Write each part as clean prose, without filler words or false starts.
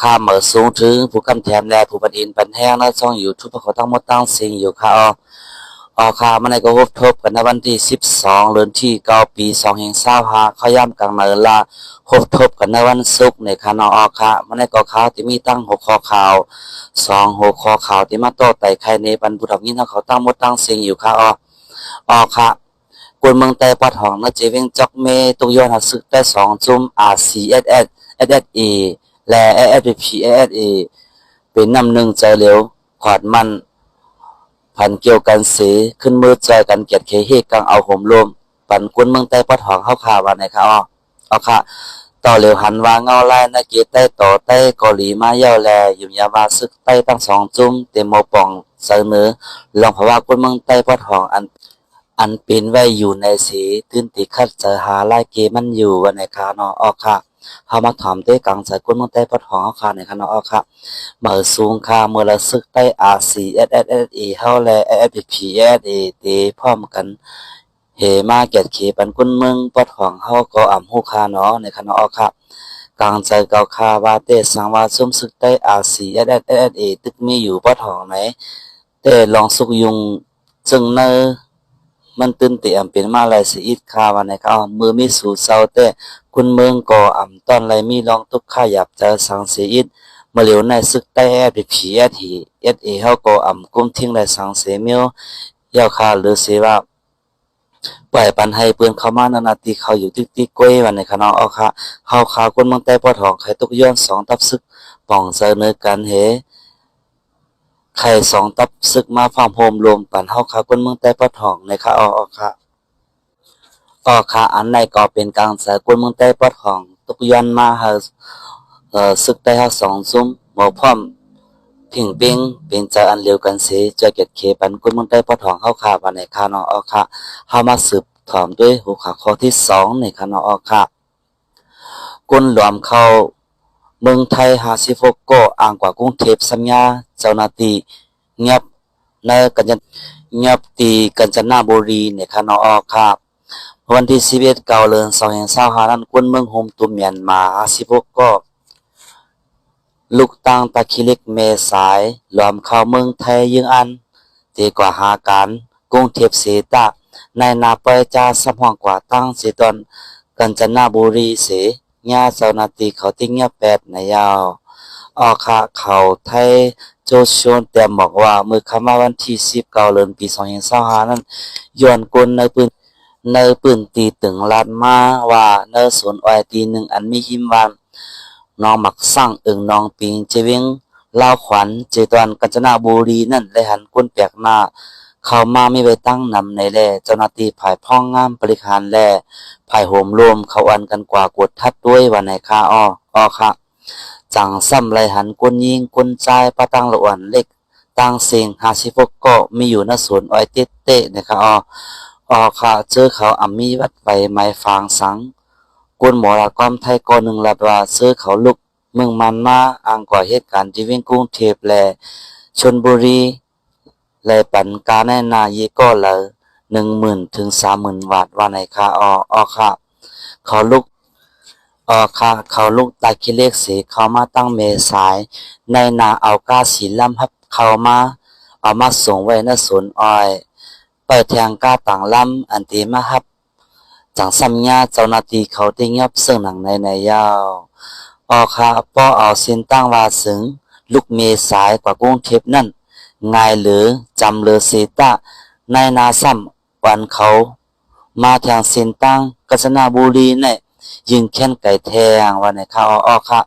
ข้าเหมือสูงถึงผู้กำแถมแลผู้บันอินปันแห้งและช่องอยู่ทุกประเขาตั้งหมดตั้งสิ่งอยู่ค่ะข้ามันในก็พบทบกันในวันที่12เดือนที่9ปี2025เขาย่ำกลางเนินละพบทบกันในวันศุกร์ในคณะค่ะมันในก็ข่าวที่มีตั้ง6ข้อข่าว2 6ข้อข่าวที่มาโต้ไต่ใครในบรรพุทธยินเขาตั้งหมดตั้งสิ่งอยู่ค่ะค่ะกวนเมืองไต้ปัดห้องนะเจเวงจอกเมตุกยอนหัดซึกได้2จุ่ม RCSS SSE และ SSP SSA เป็นนำหนึ่งใจเหลวขวาดมันพันเกี่ยวกันเสขึ้นมือใจกันเกียดเคเฮกังเอาห่มลมปันกวนเมืองไต้ปัดห้องเข้าข่าววันไหนคะค่ะต่อเหลวหันว่าเงาไล่นักเกียรติใต้ต่อใต้เกาหลีมาเย้าแลอยู่ยาวาซึกใต้ตั้ง2จุ่มเต็มโมปองเสนอลองเพราะว่ากวนเมืองไต้ปัดห้องอันเป็นไว้อยู่ในสีตื้นติคัดเจอหาลายเกมันอยู่วันไหนคะค่ะเฮามาถามด้วยกังใจกวนเมืองไต้ปัดห้องค่ะในคะค่ะเมื่อสูงค่ะเมื่อละซึกใต้ RCSSE เฮาและ SPPSA เตพร้อมกันเฮมาเกียรติเขปันกวนเมืองปัดห้องเฮาก็อ่ำฮู้ค่ะในคะค่ะกลางใจเก่าคาว่าเตสังว่าซุ่มซึกใต้ RCSSA ตึกมีอยู่ปัดห้องไหนแต่ลองสุกยุงจึงเนอมันตื่นเตียมเป็นมาลายสีอิดคาวันในเขามือมีสู่เศร้าแต่คุณเมืองก่ออ่ำตอนไรมีลองตุกข้าหยับเจอสังสีอิดเมื่อเหลียวในซึกใต้ไปผีทีเฮาก่ออ่ำกุ้มทิ้งไรสังเสมียวเย้าคาหรือเสว่าปล่อยปันให้เปืนเข้ามานาทีเขาอยู่ติ๊กก้วยวันในคณะค่ะเฮาขาคนเมืองใต้ปอทองไข่ตุกย้อน2ทับซึกป่องเสนอกันเฮไข่2ตับซึกมาฟาร์มโฮมรวมปันเฮาขาคนเมืองใต้ปอทองในค่ะค่ะอันในก็เป็นกลางสากลเมืองใต้ปอดของตุกย้อนมาหาซึกใต้เฮา2ซุ้มหมอพร้อมผิงปิงเป็นใจอันเดียวกันเสจะเก็ดเคปันกลเมืองใต้ปอดของเฮาค่ะวันในค่ะค่ะเฮามาสืบถามด้วยหัวข้อที่2ในค่ะค่ะกลหลวมเข้าเมืองไทย56ก็อ่างกว่ากรุงเทพสัญญาเจ้าหน้าที่เงียบในกัญจเงียบตีกัญจนบุรีในค่ะค่ะวันที่11เดือน2025นั้นกวนเมืองโฮมตุเมียนมา56ก็ลูกตั้งตะคิเล็กเมษายรวมเข้าเมืองไทยยิงอันตีกว่าหาการกรุงเทพเสตะในนาปจาสมห้องกว่าตั้งเสตอนกัญจนบุรีเสญาเจ้าหน้าที่เขาติ้งเงียบ8ในยาวค่ะเขาไทยโจชวนแต่บอกว่าเมื่อคำว่าวันที่19เดือนปี2025นั้นย้อนกลในปืนตีตึงลาดมาว่าในสวนอ้อยตีหนึ่งอันมีหิมวานน้องหมักสร้างน้องปิงเจวิงลาวขวัญเจตวันกัญจนบุรีนั่นได้หันก้นแปลกหน้าเข้ามาไม่ไปตั้งนำในแลเจ้าหน้าที่ภายพ้องงามบริหารแลภายโหมรวมเขาอันกันกว่ากดทัดด้วยวันไหนค่ะค่ะจังซ้ำไรหันก้นยิงก้นใจปะตั้งละอ่อนเล็กตั้งเสียง56ก็มีอยู่ในสวนอ้อยเต๊ะนะคะค่ะเจอเขามีวัดไปไม้ฟางสังกวนหมอละก้อมไทยก่อนหนึ่งลัดว่าเจอเขาลุกเมืองมันมาอ้างกว่าเหตุการณ์ที่วิ่งกรุงเทพและชลบุรีและปันการในนายีก็เลย10,000 ถึง 30,000 บาทว่าไหนค่ะค่ะเขาลุกค่ะเขาลุกตาคิเลกเสเขามาตั้งเมษายในนาเอาก้าสีลำฮับเขามาเอามาส่งไว้ในสวนอ้อยเปิดแทงก้าต่างลำอันตีมาฮับจังสัญญาเจ้าหน้าที่เขาได้เงียบเสื่องหนังในยาวค่ะป้อเอาเส้นตั้งว่าสึงลูกเมสายกว่ากรุงเทพนั่นง่ายหรือจำเลือเสตะในนาซ้ำวันเขามาทางเส้นตั้งกัญจนบุรีเนี่ยยิงแค้นไก่แทงวันไหนเขาค่ะ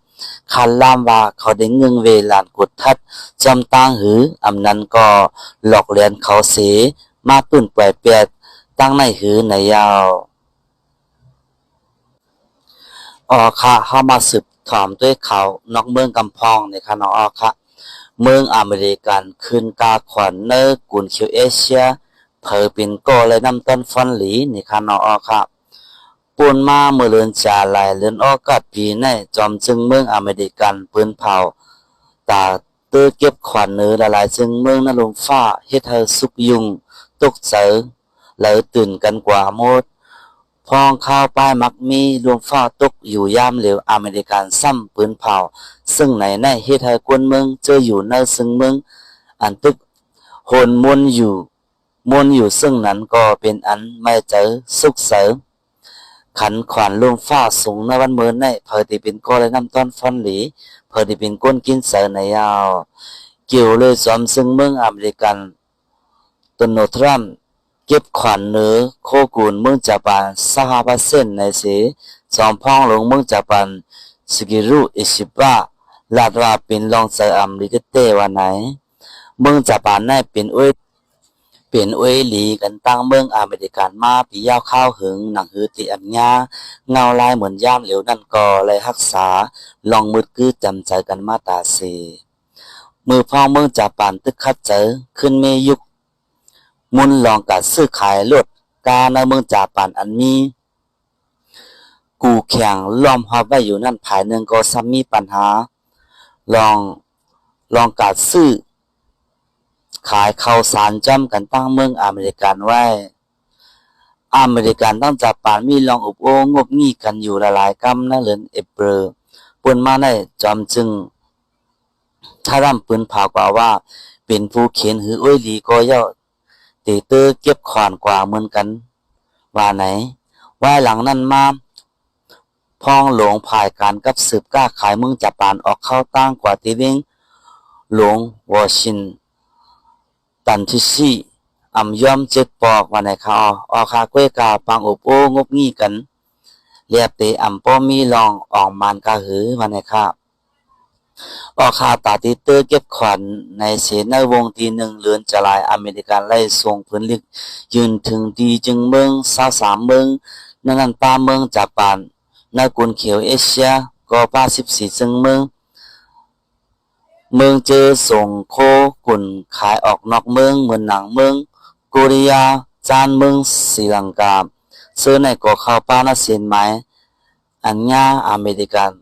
คันล่ามว่าเขาได้เงืองเวลานกดทัดจำตั้งหืออำนั้นก็หลอกเลียนเขาเสมาตุ่นปล่อยเปียดตั้งในหือในยาวค่ะเข้ามาสืบถามด้วยเขานอกเมืองกำพองในค่ะค่ะเมืองอเมริกันคืนกาขวัญเนอร์กุนคิวเอเชียเผอปินโกและน้ำต้นฟอนหลีในค่ะค่ะปูนมาเมื่อเลือนจาลายเลือนกัดปีในจอมจึงเมืองอเมริกันปืนเผาตาเตอเก็บขวัญเนื้อละลายจึงเมืองนลงฟ้าเฮ็ดเธอสุกยุงตกเสือแล้วตื่นกันกว่าหมด พองข้าวป้ายมักมีรวมฟ้าตกอยู่ยามเหลวอเมริกันซ้ำปืนเผาซึ่งในเฮ็ดให้คนเมืองเจออยู่ในซึ่งเมืองอันตึกโหนมนอยู่ซึ่งนั้นก็เป็นอันไม่เจอสุขเสริมขันขวานลมฟ้าสูงในวันเมือนในเพอที่เป็นก็เลยน้ำต้นฟอนหลีเพอที่เป็นก้นกินเสือในยาวเกี่ยวเลยสอมซึ่งเมืองอเมริกันตัโนทรัมเก็บขวัญเนื้อโคกูลเมืองญี่ปุ่น30%ในเสจอมพ้องลงเมืองญี่ปุ่นสกิรุอิชิบะลาดว่าเป็นรองเซอร์อเมริกเตวันไหนเมืองญี่ปุ่นในเป็นหลีกันตั้งเมืองอเมริกันมาปียาวข้าวหึงหนังหือติอัญญาเงาลายเหมือนย่ามเหลวนั่นก็เลยรักษาลองมืดกื้อจำใจกันมาตาเสมือพ้องเมืองญี่ปุ่นตึกคัดเจอขึ้นเมยุกมุนลองกัดซื้อขายรถกาในเมืองญี่ปุ่นอันมีกูแข่งล้อมหอบไว้อยู่นั่นภายหนึ่งก็ซ้ำมีปัญหาลองกัดซื้อขายข้าวสารจำกันตั้งเมืองอเมริกันไว้อเมริกันตั้งญี่ปุ่นมีลองอุบโองบงี้กันอยู่หลายกำนะเหลือนเอเปรปืนมาได้จอมจึงถ้าร่ำปืนเผากว่าว่าเป็นผู้เขียนหืออ้วยหลีก็ย่อตีเตอร์เก็บขวานกว่าเหมือนกันว่าไหนว่าหลังนั้นมาพองหลวงภายการกับสืบกล้าขายเมืองญี่ปุ่นออกเข้าตั้งกว่าตีเวงหลวงวอชินตันทิชีอำย่อมเจ็ดปอกว่าไหนเขาออกคาก้วยกาปังอบโองบงี้กันเรียบเตอำป้อมีลองออกมานกาหือว่าไหนครับออกคาตาติเตอร์เก็บขวัญในเสนวงทีหนึ่งเลือนจะลายอเมริกันไล่ส่งพื้นลิกยืนถึงดีจึงเมือง23เมืองนั่นป้าเมืองญี่ปุ่นในกุนเขียวเอเชียก็84ซึ่งเมืองเจอส่งโคกุ่นขายออกนอกเมืองเหมือนหนังเมืองโกเรียจานเมืองศรีลังกาซื้อในก็เข้าป้านาเซียนไม้อันญ่าอเมริกัน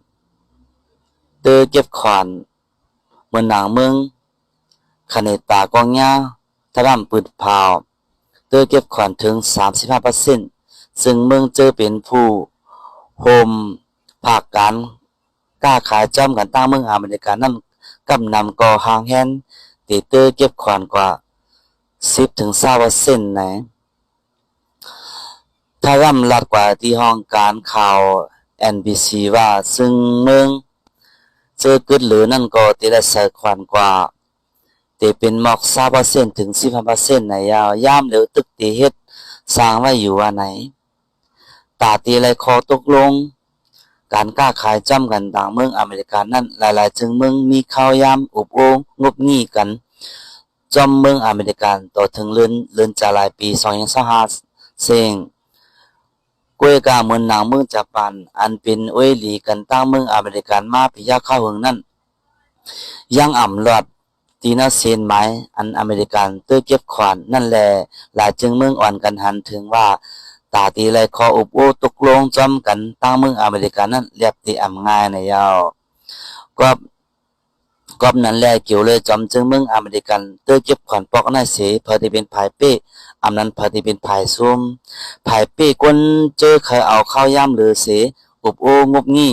เตอเก็บขวานเหมือนหนังเมืองคเนตากองญ่าทะล่ำปืนเผาเตอเก็บขวานถึง 35% ซึ่งเมืองเจอเป็นผู้โฮมภาคการกล้าขายจอมกันตั้งเมืองอเมริกันนั่นกำนำก่อหางแฮนตีเตอร์เก็บขวานกว่า 10-20% นะถ้าร่ำลัดกว่าที่ห้องการข่าว NBC ว่าซึ่งเมืองเจอกึดหรือนั่นก็ตีได้ใส่ขวานกว่าตีเป็นหมอก 20% ถึง 15% ในยามเหลวตึกตีเฮ็ดสร้างไว้อยู่ว่าไหนตาตีไรคอตกลงการกล้าขายจ้ำกันต่างเมืองอเมริกันนั้นหลายๆจึงเมืองมีข้าวยามอุบโองงบงี้กันจอมเมืองอเมริกันต่อถึงเลือนจะหลายปี2025เซงกวยกาเมืองหนังเมืองญี่ปุ่นอันเป็นอ้วยหลีกันตั้งเมืองอเมริกันมาพิยาข้าวหึงนั้นยังอ่ำลอดตีนาเซนไม้อันอเมริกันเตอเก็บขวานนั่นแหละหลายจึงเมืองอ่อนกันหันถึงว่าตาตีไรคออุบโอตกลงจอมกันตั้งเมืองอเมริกันนั้นเรียบตีอ่ำง่ายในยาวก็นั้นแหละเกี่ยวเลยจอมจึงเมืองอเมริกันเตอเก็บขวัญปอกหน้าเสพอที่เป็นภายเป้อำนั้นพอที่เป็นภายซุ่มภายเป้ก้นเจอเคยเอาข้าวย่ำหรือเสอุบโองบงี้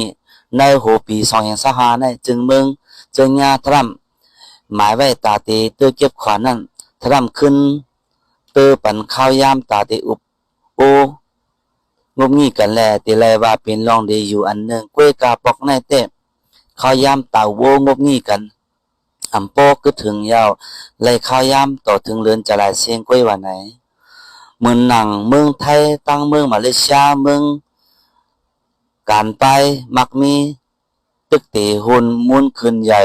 ในโหปี2025ในจึงเมืองจึงญาทรัมหมายไว้ตาตีเตอเก็บขวัญนั้นทรัมขึ้นเตอปันข้าวย่ำตาตีอุบโองบงี้กันแลตีแลว่าเป็นรองดีอยู่อันหนึ่งกล้วยกาปอกในเต้ข้าวยามเต่าโวงบงี้กันอำโปก็ถึงยาวไล่ข้าวยามต่อถึงเรือนจะลายเสียงกล้วยว่าไหนเมืองหนังเมืองไทยตั้งเมืองมาเลเซียเมืองการไปมักมีตึกตีหุ่นมุนขึ้นใหญ่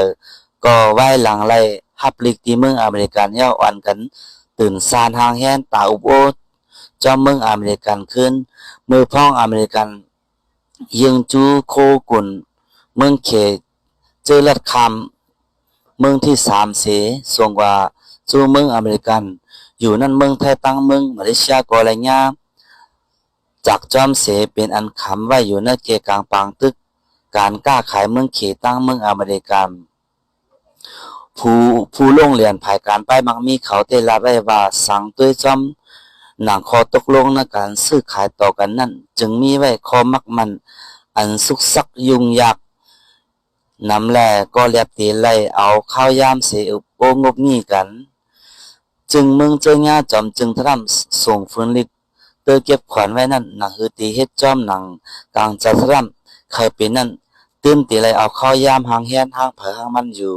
ก็ไว้หลังไล่ฮับลิกที่เมืองอเมริกันยาวอ่อนกันตื่นซานหางแฮนตาอุบโอจอมเมืองอเมริกันขึ้นมือพ้องอเมริกันยิงจูโคกุนเมืองเขเจอลัดคำเมืองที่3เสส่งว่าจูเมืองอเมริกันอยู่นั่นเมืองไทยตั้งเมืองมาเลเซียก็อะไรเงี้ยจากจอมเสเป็นอันคำไว้อยู่ในเกกลางปางตึกการกล้าขายเมืองเขตั้งเมืองอเมริกันผู้ลงเรียนภายการไปมักมีเขาเตลาไว้ว่าสั่งด้วยจอม หนังข้อตกลงในการซื้อขายต่อกันนั้นจึงมีไว้ข้อมักมันอันสุกซักยุ่งยากนำแลก็เรียบตีไล่เอาข้าวยามเสอุโปงบงี้กันจึงมึงเจอญาจอมจึงทำส่งฟื้นลิกเตอเก็บขวัญไว้นั่นหนังฮือตีเฮ็ดจอมหนังกลางจะทำใครเป็นนั่นตื่นตีไล่เอาข้าวยามหางแฮนหางเผอหางมันอยู่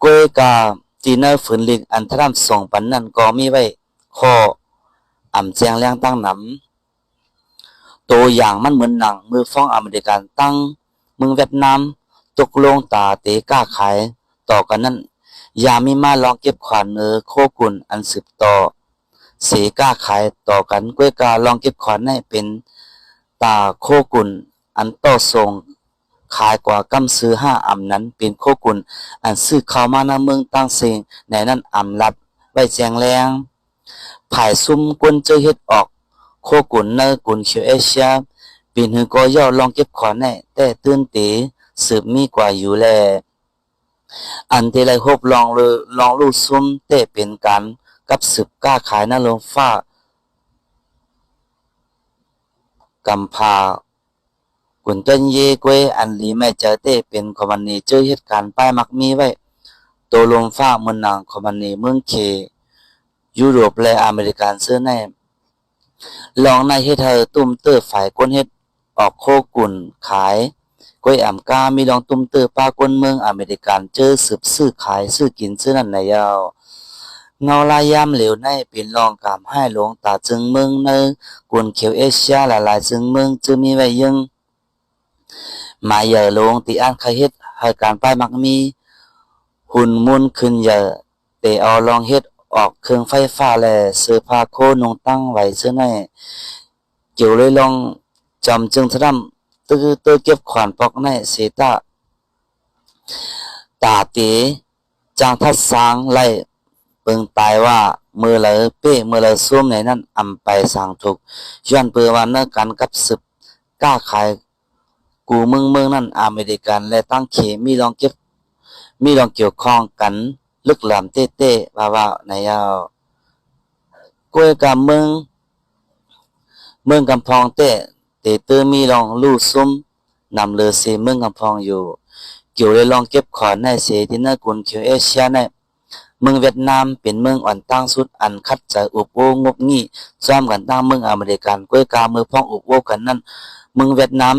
กวยกาตีเนอร์ฝืนลิกอันทำส่งปันนั่นก็มีไว้ข้ออ่ำแจงแรงตั้งนำตัวอย่างมันเหมือนหนังมือฟ้องอเมริกันตั้งเมืองเวียดนามตกลงตาเตก้าขายต่อกันนั้นอย่ามีมาลองเก็บขวัญโคกุลอันสืบต่อเสก้าขายต่อกันกวยกาลองเก็บขวัญให้เป็นตาโคกุลอันต่อส่งขายกว่ากำซื้อ5 อำนั้นเป็นโคกุลอันซื้อเข้ามาในเมืองตั้งเสียงในนั้นอำรัดไว้แจงแรงผายซุ่มกวนเจอเฮ็ดออกโคกุลเนอกุลเขียวเอเชียปีนหือก็ย่อลองเก็บขวัญให้แต่ตื่นเตสืบมีกว่าอยู่แลอันที่ไรฮบลองเลยลองลู่ซุ่มเตะเป็นการกับสืบกล้าขายหน้าลงฟ้ากำพากุนเต้นเยกวยอันลีไม่เจอเตะเป็นคอมมันนีเจอเหตุการณ์ป้ายมักมีไว้ตัวลงฟ้าเมืองนางคอมมันนีเมืองเคยุโรปและอเมริกันเสื้อแน่ลองในเฮ็ดเธอตุ้มเตอร์ฝ่ายก้นเฮ็ดออกโคกุนขายก้อยอ่ำกามีลองตุ้มเตอร์ป้าก้นเมืองอเมริกันเจอสืบซื้อขายซื้อกินซื้อนั่นในยาวเงาลายยามเหลวในเป็นรองกามให้หลงตาจึงเมืองเนอกวนเขียวเอเชียหลายๆจึงเมืองจึงมีไว้ยังมาเยอะลงตีอันใครเฮ็ดให้การป้ายมักมีหุ่นมุนขึ้นเยอะแต่เอาลองเฮ็ดออกเครื่องไฟฟ้าและเสื้อผ้าโคนงตั้งไว้เสื้อในเกี่ยวเลยลองจำจึงทำตื้อเก็บขวานปอกในเสตาตาเตจางทัดสางไล่เปิงตายว่ามือเลยเป้มือเลยซุ่มในนั้นอำไปสางถูกย้อนเปือวันเนกันกับสืบกล้าขายกูเมืองนั่นอเมริกันและตั้งเขมีลองเก็บมีลองเกี่ยวข้องกันลึกหลำเต้ว่าในยาวกวยกับเมืองกำพองเตเตอมีลองลู่ซุ่มนำเลือเสเมืองกำพองอยู่เกี่ยวเลยลองเก็บขอนในเสที่น่ากุนเขียวเอเชียในเมืองเวียดนามเป็นเมืองอ่อนตั้งสุดอันคัดจะอุบโวงบงี้ซ้อมกันตั้งเมืองอเมริกันกวยกามือพ้องอุบโวกันนั่นเมืองเวียดนาม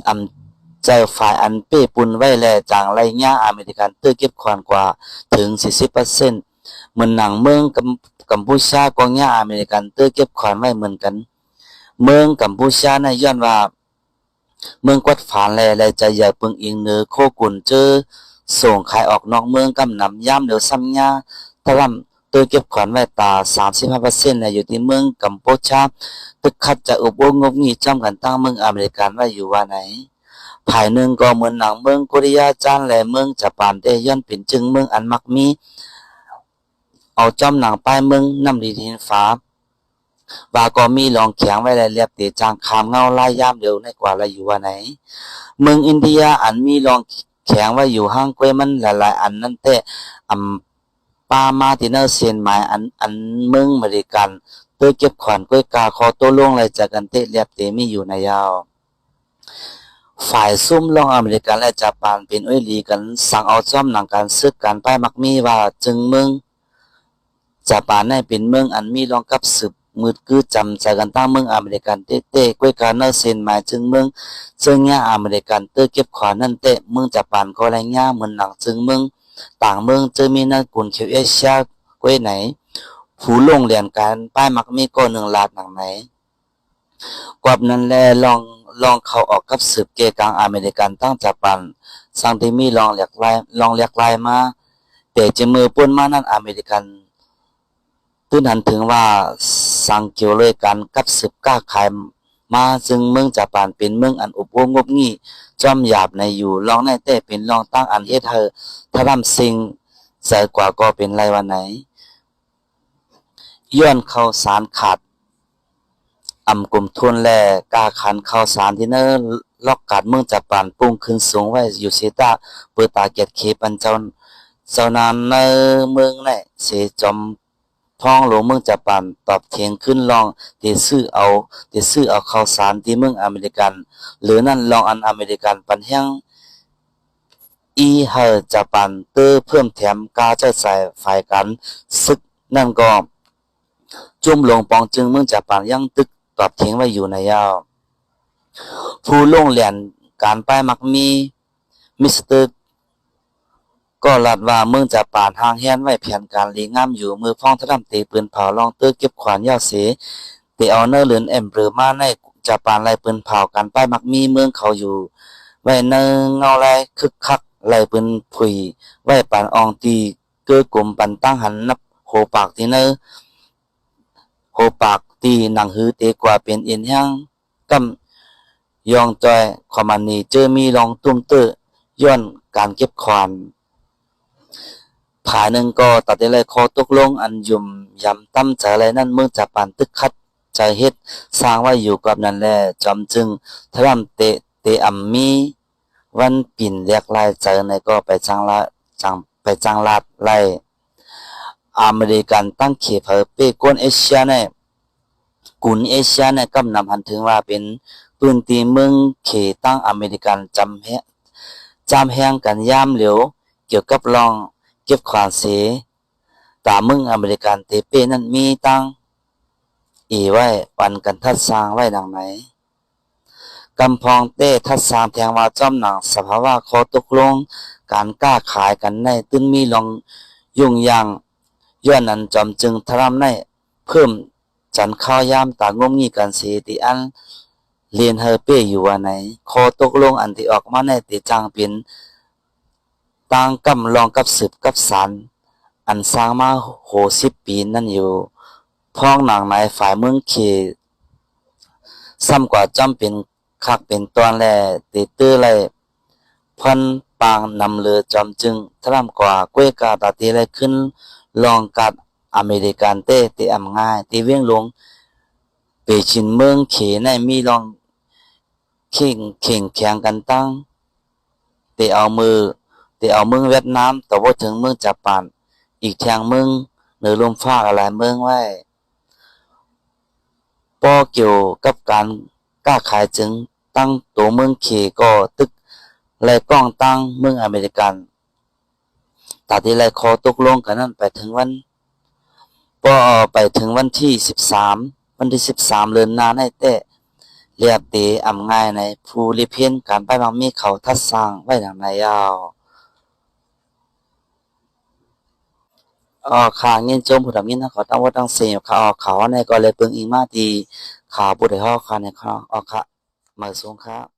อำใจฝ่ายอันเป้ปุนไว้แลจางไรญ่าอเมริกันเตอเก็บขอนกว่าถึง 40% เหมือนหนังเมืองกัมพูชากองญ่าอเมริกันเตอเก็บขอนไว้เหมือนกันเมืองกัมพูชาในย้อนว่าเมืองกวัดฝานแลจะอย่าปึงอิงเนือโคกุนเจอส่งขายออกนอกเมืองกำนำย่ำเหลวซ้ำยาทร่ำตัวเก็บขวัญไว้ตา 35% อยู่ที่เมืองกัมพูชาตึกคัดจะอุบงบงี้จ้ำกันตั้งเมืองอเมริกันไว้อยู่ว่าไหนภายหนึ่งก็เหมือนหนังเมืองกุริยาจานและเมืองญี่ปุ่นได้ย้อนเป็นจึงเมืองอันมักมีเอาจ้ำหนังป้ายเมืองน้ำดีทินฟ้าว่าก็มีลองแข็งไว้และเรียบเตจางคามเงาลายยามเดียวในกว่าละอยู่ว่าไหนเมืองอินเดียอันมีลองแข็งไว้อยู่ห้างกล้วยมันหลายๆอันนั่นแต่ปามาติเนอร์เซียนหมายอันเมืองอเมริกันเพื่อเก็บขวัญกล้วยกาคอโตลงเลยจากกันเตเรียบเตมีอยู่ในยาวฝ่ายซุ่มลองอเมริกันและญี่ปุ่นเป็นอ้อยลีกันสั่งเอาจ้อมหนังการซึกการป้ายมักมีว่าจึงเมืองญี่ปุ่นในเป็นเมืองอันมีลองกับสืบมืดคือจำใจกันตั้งเมืองอเมริกันเต้กล้วยกาเนอร์เซนหมายจึงเมืองซึ่งเนี่ยอเมริกันเตอเก็บขวานนั่นเตเมืองญี่ปุ่นก็ไรเนี่ยเหมือนหนังจึงเมืองต่างเมืองจะมีนักกุนเขียวเอเชียกล้วยไหนผู้ลงเรียนการป้ายมักมีก็1 ล้านหนังไหนกว่านั้นแลลองเข้าออกกับสืบเกกลางอเมริกันตั้งญี่ปุ่นสังที่มีลองเรียกลายมาแต่จะมือป่นมานั่นอเมริกันตื้นหันถึงว่าสังเกี่ยวเลยกันกับสืบกล้าขายมาซึ่งเมืองญี่ปุ่นเป็นเมืองอันอุบงบงี้จอมหยาบในอยู่ลองในแต่เป็นลองตั้งอันเฮ็ดเธอถ้าทำสิ่งเสียกว่าก็เป็นไรวันไหนย้อนเข้าสารขาดกลุ่มทุนแลกาขันเข้าสารที่เนอล็อกกัดเมืองญี่ปุ่นปุ่งขึ้นสูงไว้อยู่เสตาเปิดตาเกียรติเคปันเจ้านานเมืองไหนเสจอม พ้องหลวงเมืองญี่ปุ่นตอบเถียงขึ้นลองที่ซื้อเอาข้าวสารที่เมืองอเมริกันหรือนั่นลองอันอเมริกันปันแห้งอีเฮอญี่ปุ่นเตอเพิ่มแถมกาจะใส่ฝ่ายกันซึกนั่นก็จุ่มหลวงปองจึงเมืองญี่ปุ่นยังตึกตอบเถียงไว้อยู่ในยาวผู้ลงเรียนการป้ายมักมีมิสเตอร์ก็ลัดว่าเมืองญี่ปุ่นห่างแหนไว้แผนการลีงามอยู่มือพ้องทะลำตีปืนเผาลองเตอเก็บขวานยาวเสเตเอาเนอร์เลือนเอ็มเบอร์มาในญี่ปุ่นไล่ปืนเผาการป้ายมักมีเมืองเขาอยู่ไว้เนเงาไรคึกคักไล่ปืนผุยไว้ปานอองตีเกือกลมปันตั้งหันนับโหปากที่เนอโหปากตีหนังหือเตกว่าเป็นเอ็นแห้งกำยองจอยคอมันนีเจอมีลองตุ้มเตอย้อนการเก็บควานผาหนึ่งก็ตัดได้เลยคอตกลงอันยุ่มยำตั้มใจอะไรนั่นเมืองญี่ปุ่นตึกคัดใจเฮ็ดสร้างไว้อยู่กับนั่นแหละจอมจึงทะลำเตอัมมีวันปิ่นเรียกไล่เจอในก็ไปจ้างลาดไล่อเมริกันตั้งเขตเผอเป้ก้นเอเชียเนี่ยกุนเอเชียเนี่ยกำนำหันถึงว่าเป็นปืนตีเมืองเขตตั้งอเมริกันจำแหงกันย่ามเหลียวเกี่ยวกับลองเก็บขวานเสตามเมืองอเมริกันเตเป้นั้นมีตั้งไว้ปันกันทัดสร้างไว้ดังไหนกำพองเต้ทัดสร้างแทงว่าจอมหนังสภาวะขอตกลงการกล้าขายกันในตื้นมีลองยุ่งยางย้อนนั้นจอมจึงทรำในเพิ่มจันข้าวยามตางมงี้กันเสียติอันเรียนเฮอเป้อยู่ว่าไหนขอตกลงอันที่ออกมาในติจางเป็นต่างกำลองกับสืบกับสารอันสร้างมาโห10 ปีนั่นอยู่พ้องหนังในฝ่ายเมืองเขซ้ำกว่าจำเป็นคักเป็นตอนแลติตื้อไลพันปางนำเรือจอมจึงทะลำกว่าก้วยกาตาตีไลขึ้นลองกัดอเมริกันเต้ตีอำง่ายตีเวียงหลวงเปชินเมืองเขในมีลองเข่งแข่งกันตั้งเตเอาเมืองเวียดนามต่อว่าถึงเมืองญี่ปุ่นอีกแทงเมืองเหนือลมฟ้าอะไรเมืองไว้ป้อเกี่ยวกับการกล้าขายจึงตั้งตัวเมืองเขก็ตึกและก้องตั้งเมืองอเมริกันตาที่ไรคอตกลงกันนั้นไปถึงวันป้อไปถึงวันที่13เดือนหน้าในเตะเรียบเตอำง่ายในภูริเพียนการไปบางมีเขาทัดสร้างไว้ดังในยาวข่าเงินจมผู้ทำเงินนะเขาตั้งว่าตั้งเสียข่าวเขาในก็เลยเปิงอีมาตีข่าวบุตรห่อค่ะในข่าวค่ะมาสูงครับ